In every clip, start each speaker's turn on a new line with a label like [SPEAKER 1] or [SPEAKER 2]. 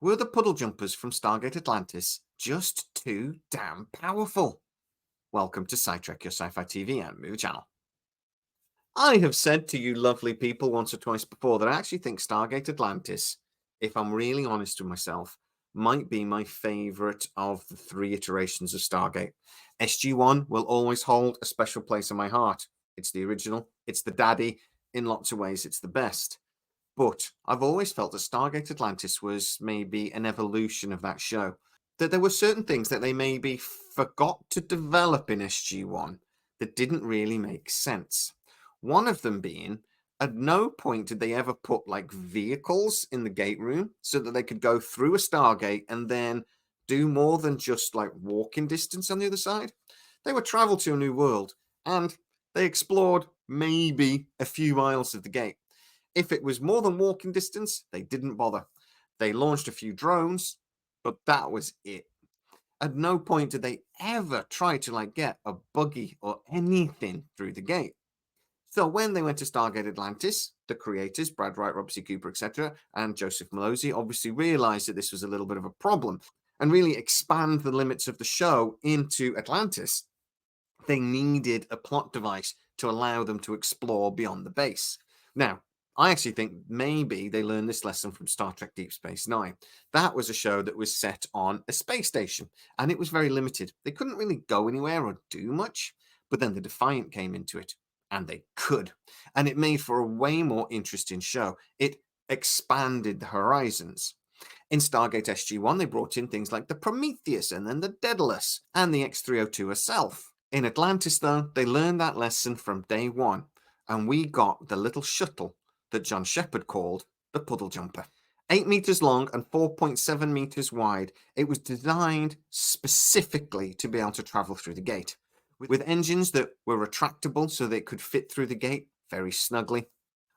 [SPEAKER 1] Were the puddle jumpers from Stargate Atlantis just too damn powerful? Welcome to SciTrek, your sci-fi TV and movie channel. I have said to you lovely people once or twice before that I actually think Stargate Atlantis, if I'm really honest with myself, might be my favourite of the three iterations of Stargate. SG-1 will always hold a special place in my heart. It's the original, it's the daddy, in lots of ways it's the best. But I've always felt that Stargate Atlantis was maybe an evolution of that show. That there were certain things that they maybe forgot to develop in SG-1 that didn't really make sense. One of them being, at no point did they ever put like vehicles in the gate room so that they could go through a Stargate and then do more than just like walking distance on the other side. They would travel to a new world and they explored maybe a few miles of the gate. If it was more than walking distance, they didn't bother. They launched a few drones, but that was it. At no point did they ever try to like get a buggy or anything through the gate. So when they went to Stargate Atlantis, the creators, Brad Wright, Rob C. Cooper, etc., and Joseph Malozzi obviously realized that this was a little bit of a problem and really expand the limits of the show into Atlantis. They needed a plot device to allow them to explore beyond the base. Now, I actually think maybe they learned this lesson from Star Trek Deep Space Nine. That was a show that was set on a space station, and it was very limited. They couldn't really go anywhere or do much, but then the Defiant came into it, and they could. And it made for a way more interesting show. It expanded the horizons. In Stargate SG-1, they brought in things like the Prometheus and then the Daedalus and the X-302 herself. In Atlantis, though, they learned that lesson from day one, and we got the little shuttle that John Shepard called the Puddle Jumper. 8 meters long and 4.7 meters wide, it was designed specifically to be able to travel through the gate, with engines that were retractable so they could fit through the gate very snugly,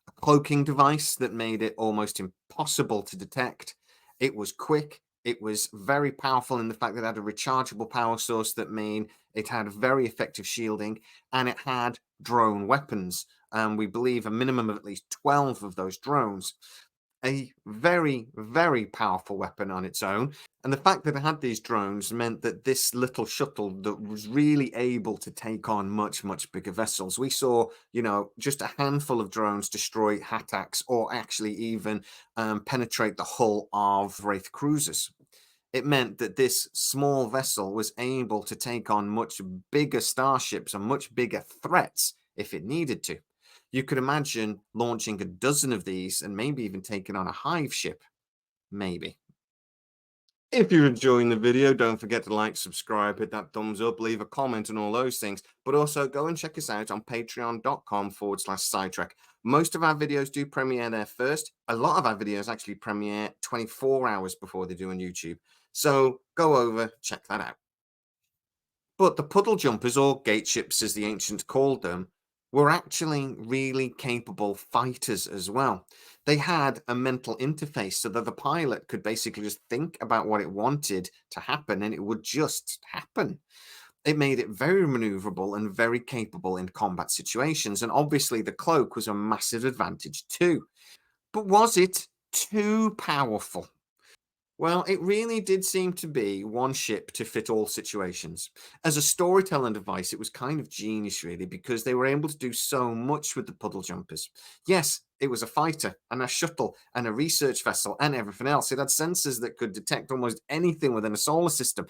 [SPEAKER 1] a cloaking device that made it almost impossible to detect. It was quick. It was very powerful in the fact that it had a rechargeable power source that made it had very effective shielding, and it had drone weapons. We believe a minimum of at least 12 of those drones. A very, very powerful weapon on its own. And the fact that it had these drones meant that this little shuttle that was really able to take on much, much bigger vessels. We saw, just a handful of drones destroy Hattacks or actually even penetrate the hull of Wraith cruisers. It meant that this small vessel was able to take on much bigger starships and much bigger threats if it needed to. You could imagine launching a dozen of these and maybe even taking on a hive ship. Maybe. If you're enjoying the video, don't forget to like, subscribe, hit that thumbs up, leave a comment and all those things. But also go and check us out on patreon.com/SciTrek. Most of our videos do premiere there first. A lot of our videos actually premiere 24 hours before they do on YouTube. So go over, check that out. But the puddle jumpers, or gate ships as the ancients called them, were actually really capable fighters as well. They had a mental interface so that the pilot could basically just think about what it wanted to happen and it would just happen. It made it very maneuverable and very capable in combat situations. And obviously the cloak was a massive advantage too. But was it too powerful? Well, it really did seem to be one ship to fit all situations. As a storytelling device, it was kind of genius, really, because they were able to do so much with the puddle jumpers. Yes, it was a fighter and a shuttle and a research vessel and everything else. It had sensors that could detect almost anything within a solar system.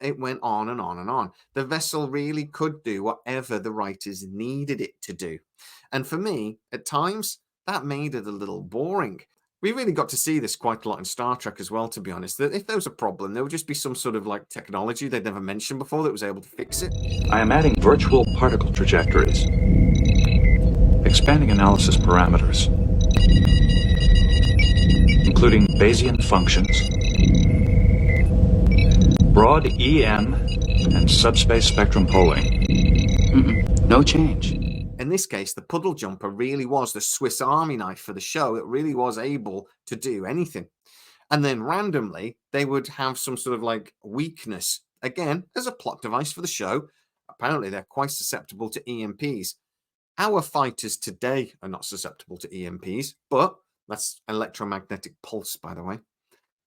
[SPEAKER 1] It went on and on and on. The vessel really could do whatever the writers needed it to do. And for me, at times, that made it a little boring. We really got to see this quite a lot in Star Trek as well, to be honest, that if there was a problem, there would just be some sort of like technology they'd never mentioned before that was able to fix it.
[SPEAKER 2] I am adding virtual particle trajectories, expanding analysis parameters, including Bayesian functions, broad EM, and subspace spectrum polling. No change.
[SPEAKER 1] In this case, the puddle jumper really was the Swiss Army knife for the show. It really was able to do anything. And then randomly, they would have some sort of like weakness. Again, as a plot device for the show. Apparently, they're quite susceptible to EMPs. Our fighters today are not susceptible to EMPs, but that's electromagnetic pulse, by the way.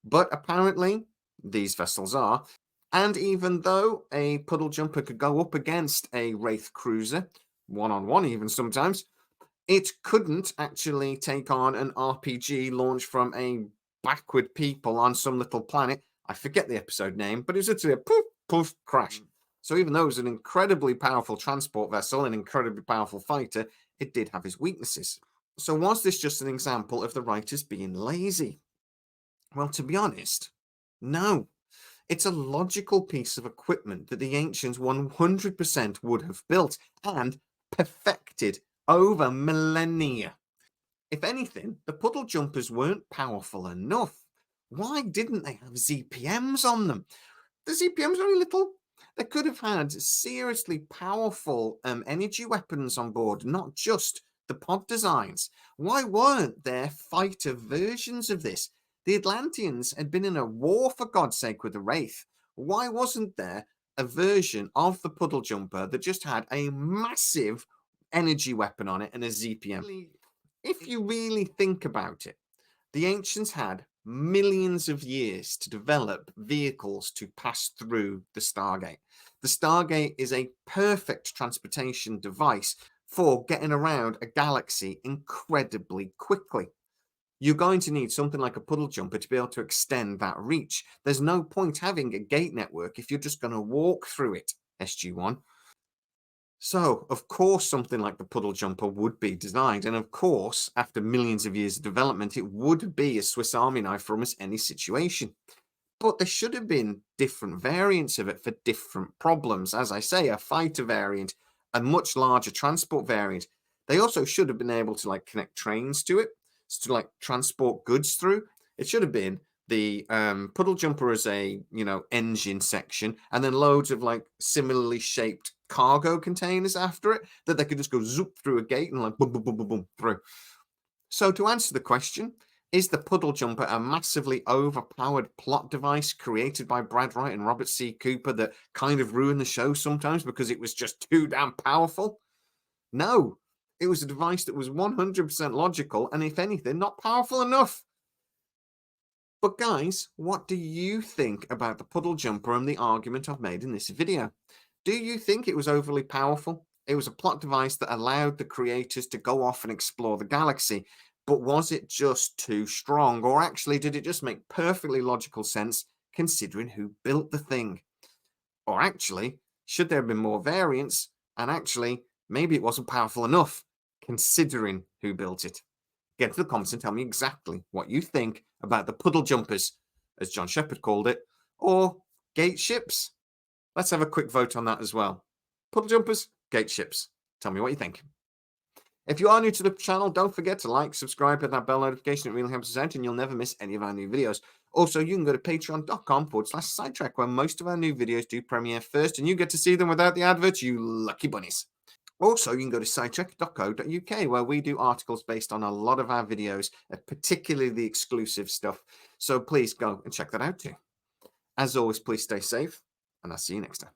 [SPEAKER 1] But apparently, these vessels are. And even though a puddle jumper could go up against a Wraith cruiser, one-on-one even sometimes, it couldn't actually take on an RPG launched from a backward people on some little planet. I forget the episode name, but it was literally a poof, poof, crash. So even though it was an incredibly powerful transport vessel, an incredibly powerful fighter, it did have its weaknesses. So was this just an example of the writers being lazy? Well, to be honest, no. It's a logical piece of equipment that the ancients 100% would have built and perfected over millennia. If anything, the puddle jumpers weren't powerful enough. Why didn't they have ZPMs on them? The ZPMs are only little. They could have had seriously powerful energy weapons on board, not just the pod designs. Why weren't there fighter versions of this? The Atlanteans had been in a war, for God's sake, with the Wraith. Why wasn't there a version of the puddle jumper that just had a massive energy weapon on it and a ZPM? If you really think about it, the ancients had millions of years to develop vehicles to pass through the Stargate. The Stargate is a perfect transportation device for getting around a galaxy incredibly quickly. You're going to need something like a puddle jumper to be able to extend that reach. There's no point having a gate network if you're just going to walk through it, SG1. So, of course, something like the puddle jumper would be designed. And of course, after millions of years of development, it would be a Swiss Army knife for almost any situation. But there should have been different variants of it for different problems. As I say, a fighter variant, a much larger transport variant. They also should have been able to connect trains to it, to transport goods through. It should have been the puddle jumper as a engine section, and then loads of similarly shaped cargo containers after it that they could just go zoop through a gate and boom, boom, boom, boom, boom through. So to answer the question, is the puddle jumper a massively overpowered plot device created by Brad Wright and Robert C. Cooper that kind of ruined the show sometimes because it was just too damn powerful? No, it was a device that was 100% logical and, if anything, not powerful enough. But guys, what do you think about the puddle jumper and the argument I've made in this video? Do you think it was overly powerful? It was a plot device that allowed the creators to go off and explore the galaxy, but was it just too strong? Or actually, did it just make perfectly logical sense considering who built the thing? Or actually, should there have been more variants? And actually, maybe it wasn't powerful enough considering who built it. Get into the comments and tell me exactly what you think about the puddle jumpers, as John Shepard called it, or gate ships. Let's have a quick vote on that as well. Puddle jumpers, gate ships. Tell me what you think. If you are new to the channel, don't forget to like, subscribe, hit that bell notification. It really helps us out and you'll never miss any of our new videos. Also, you can go to patreon.com/SciTrek, where most of our new videos do premiere first and you get to see them without the adverts, you lucky bunnies. Also, you can go to SciTrek.co.uk, where we do articles based on a lot of our videos, particularly the exclusive stuff. So please go and check that out too. As always, please stay safe, and I'll see you next time.